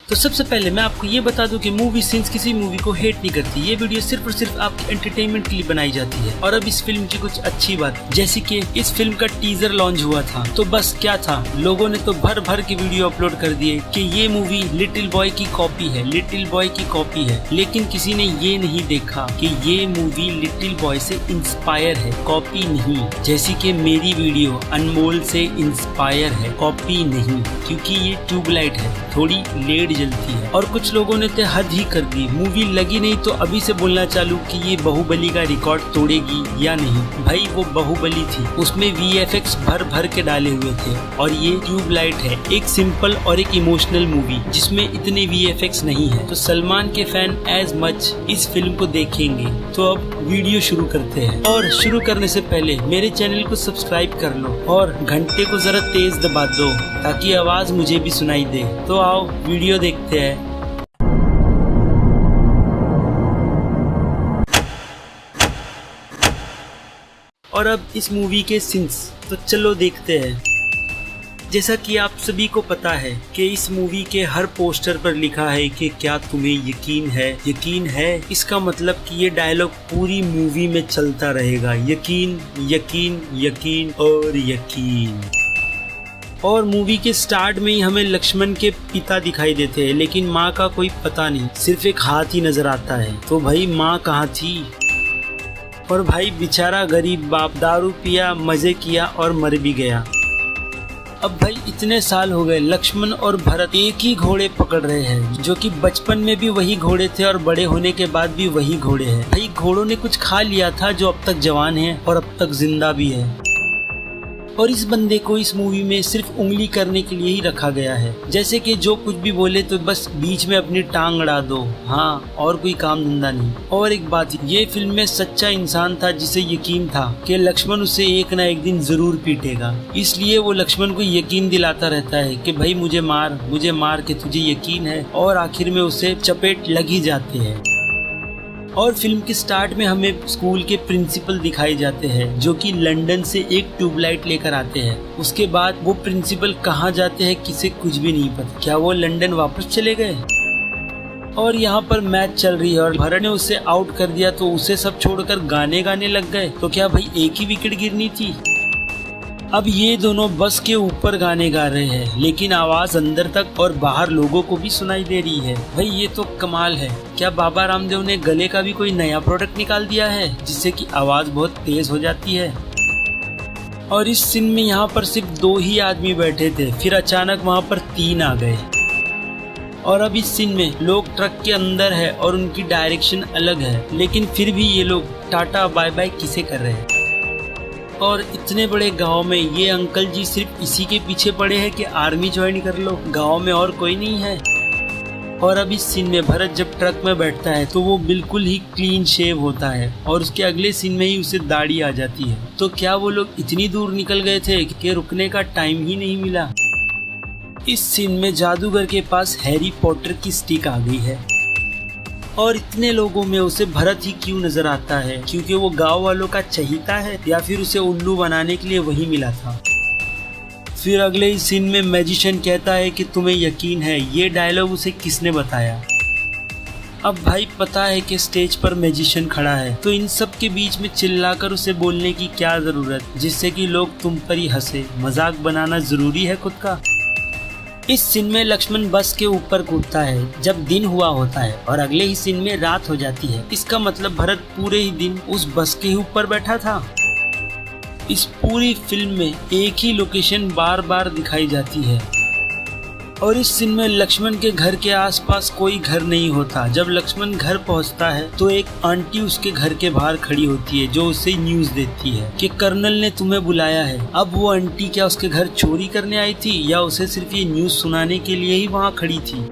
तो सबसे पहले मैं आपको ये बता दूं कि मूवी सीन्स किसी मूवी को हेट नहीं करती। ये वीडियो सिर्फ और सिर्फ आपके एंटरटेनमेंट के लिए बनाई जाती है। और अब इस फिल्म की कुछ अच्छी बात, जैसे कि इस फिल्म का टीजर लॉन्च हुआ था तो बस क्या था, लोगों ने तो भर भर के वीडियो अपलोड कर दिए कि ये मूवी लिटिल बॉय की कॉपी है, लिटिल बॉय की कॉपी है। लेकिन किसी ने ये नहीं देखा कि ये मूवी लिटिल बॉय से इंस्पायर है, कॉपी नहीं। जैसे कि मेरी वीडियो अनमोल से इंस्पायर है, कॉपी नहीं, क्योंकि ये ट्यूबलाइट है, थोड़ी लेट जलती है। और कुछ लोगों ने तो हद ही कर दी, मूवी लगी नहीं तो अभी से बोलना चालू कि ये बाहुबली का रिकॉर्ड तोड़ेगी या नहीं। भाई वो बाहुबली थी, उसमें VFX भर भर के डाले हुए थे, और ये ट्यूबलाइट है, एक सिंपल और एक इमोशनल मूवी जिसमें इतने VFX नहीं है। तो सलमान के फैन एज मच इस फिल्म को देखेंगे। तो अब वीडियो शुरू करते हैं, और शुरू करने से पहले मेरे चैनल को सब्सक्राइब कर लो और घंटे को जरा तेज दबा दो ताकि आवाज मुझे भी सुनाई दे। तो आओ वीडियो देखते हैं। और अब इस मूवी के सीन्स तो चलो देखते हैं। जैसा कि आप सभी को पता है कि इस मूवी के हर पोस्टर पर लिखा है कि क्या तुम्हें यकीन है, यकीन है। इसका मतलब कि ये डायलॉग पूरी मूवी में चलता रहेगा, यकीन यकीन यकीन और यकीन। और मूवी के स्टार्ट में ही हमें लक्ष्मण के पिता दिखाई देते हैं, लेकिन माँ का कोई पता नहीं, सिर्फ एक हाथ ही नजर आता है। तो भाई माँ कहाँ थी? और भाई बेचारा गरीब बाप दारू पिया, मजे किया और मर भी गया। अब भाई इतने साल हो गए, लक्ष्मण और भरत एक ही घोड़े पकड़ रहे हैं, जो कि बचपन में भी वही घोड़े थे और बड़े होने के बाद भी वही घोड़े हैं। भाई घोड़ों ने कुछ खा लिया था जो अब तक जवान है और अब तक जिंदा भी है। और इस बंदे को इस मूवी में सिर्फ उंगली करने के लिए ही रखा गया है, जैसे कि जो कुछ भी बोले तो बस बीच में अपनी टांग अड़ा दो, हाँ, और कोई काम धंधा नहीं। और एक बात, ये फिल्म में सच्चा इंसान था जिसे यकीन था कि लक्ष्मण उसे एक ना एक दिन जरूर पीटेगा, इसलिए वो लक्ष्मण को यकीन दिलाता रहता है कि भाई मुझे मार के तुझे यकीन है। और आखिर में उसे चपेट लग ही जाते हैं। और फिल्म के स्टार्ट में हमें स्कूल के प्रिंसिपल दिखाए जाते हैं, जो कि लंदन से एक ट्यूबलाइट लेकर आते हैं। उसके बाद वो प्रिंसिपल कहाँ जाते हैं किसे कुछ भी नहीं पता। क्या वो लंदन वापस चले गए? और यहाँ पर मैच चल रही है और भरत ने उसे आउट कर दिया, तो उसे सब छोड़कर गाने गाने लग गए। तो क्या भाई एक ही विकेट गिरनी थी? अब ये दोनों बस के ऊपर गाने गा रहे हैं, लेकिन आवाज अंदर तक और बाहर लोगों को भी सुनाई दे रही है। भाई ये तो कमाल है। क्या बाबा रामदेव ने गले का भी कोई नया प्रोडक्ट निकाल दिया है जिससे कि आवाज बहुत तेज हो जाती है? और इस सीन में यहाँ पर सिर्फ 2 ही आदमी बैठे थे, फिर अचानक वहाँ पर 3 आ गए। और अब इस सीन में लोग ट्रक के अंदर है और उनकी डायरेक्शन अलग है, लेकिन फिर भी ये लोग टाटा बाय बाय किसे कर रहे हैं। और इतने बड़े गांव में ये अंकल जी सिर्फ इसी के पीछे पड़े हैं कि आर्मी ज्वाइन कर लो, गांव में और कोई नहीं है। और अब इस सीन में भरत जब ट्रक में बैठता है तो वो बिल्कुल ही क्लीन शेव होता है, और उसके अगले सीन में ही उसे दाढ़ी आ जाती है। तो क्या वो लोग इतनी दूर निकल गए थे कि रुकने का टाइम ही नहीं मिला? इस सीन में जादूगर के पास हैरी पॉटर की स्टिक आ गई है, और इतने लोगों में उसे भरत ही क्यों नजर आता है? क्योंकि वो गांव वालों का चहीता है, या फिर उसे उल्लू बनाने के लिए वही मिला था? फिर अगले ही सीन में मैजिशियन कहता है कि तुम्हें यकीन है। ये डायलॉग उसे किसने बताया? अब भाई पता है कि स्टेज पर मैजिशियन खड़ा है, तो इन सब के बीच में चिल्लाकर उसे बोलने की क्या जरूरत, जिससे कि लोग तुम पर ही हंसे? मजाक बनाना जरूरी है खुद का? इस सीन में लक्ष्मण बस के ऊपर कूदता है जब दिन हुआ होता है, और अगले ही सीन में रात हो जाती है। इसका मतलब भरत पूरे ही दिन उस बस के ऊपर बैठा था। इस पूरी फिल्म में एक ही लोकेशन बार बार दिखाई जाती है, और इस सीन में लक्ष्मण के घर के आसपास कोई घर नहीं होता। जब लक्ष्मण घर पहुंचता है तो एक आंटी उसके घर के बाहर खड़ी होती है, जो उसे न्यूज देती है कि कर्नल ने तुम्हें बुलाया है। अब वो आंटी क्या उसके घर चोरी करने आई थी, या उसे सिर्फ ये न्यूज सुनाने के लिए ही वहाँ खड़ी थी?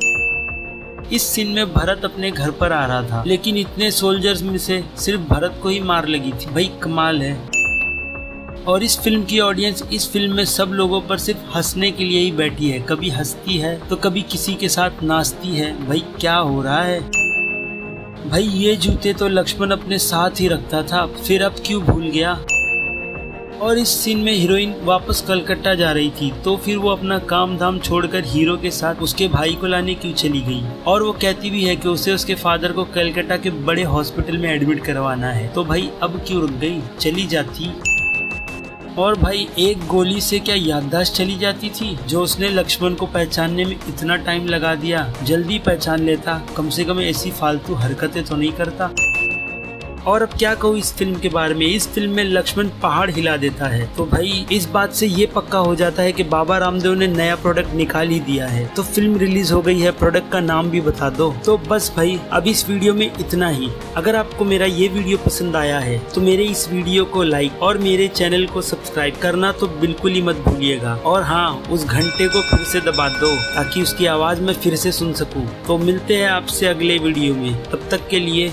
इस सीन में भरत अपने घर पर आ रहा था, लेकिन इतने सोल्जर्स में से सिर्फ भरत को ही मार लगी थी। भाई कमाल है। और इस फिल्म की ऑडियंस इस फिल्म में सब लोगों पर सिर्फ हंसने के लिए ही बैठी है, कभी हंसती है तो कभी किसी के साथ नाचती है। भाई क्या हो रहा है? भाई ये जूते तो लक्ष्मण अपने साथ ही रखता था, फिर अब क्यों भूल गया? और इस सीन में हीरोइन वापस कलकत्ता जा रही थी, तो फिर वो अपना काम धाम छोड़कर हीरो के साथ उसके भाई को लाने क्यों चली गई। और वो कहती भी है कि उसे उसके फादर को कलकत्ता के बड़े हॉस्पिटल में एडमिट करवाना है, तो भाई अब क्यों रुक गई, चली जाती। और भाई एक गोली से क्या याददाश्त चली जाती थी, जो उसने लक्ष्मण को पहचानने में इतना टाइम लगा दिया। जल्दी पहचान लेता, कम से कम ऐसी फालतू हरकतें तो नहीं करता। और अब क्या कहूँ इस फिल्म के बारे में, इस फिल्म में लक्ष्मण पहाड़ हिला देता है। तो भाई इस बात से ये पक्का हो जाता है कि बाबा रामदेव ने नया प्रोडक्ट निकाल ही दिया है। तो फिल्म रिलीज हो गई है, प्रोडक्ट का नाम भी बता दो। तो बस भाई अब इस वीडियो में इतना ही। अगर आपको मेरा ये वीडियो पसंद आया है तो मेरे इस वीडियो को लाइक और मेरे चैनल को सब्सक्राइब करना तो बिल्कुल ही मत भूलिएगा। और हाँ, उस घंटे को फिर से दबा दो ताकि उसकी आवाज मैं फिर से सुन सकूं। तो मिलते हैं आपसे अगले वीडियो में, तब तक के लिए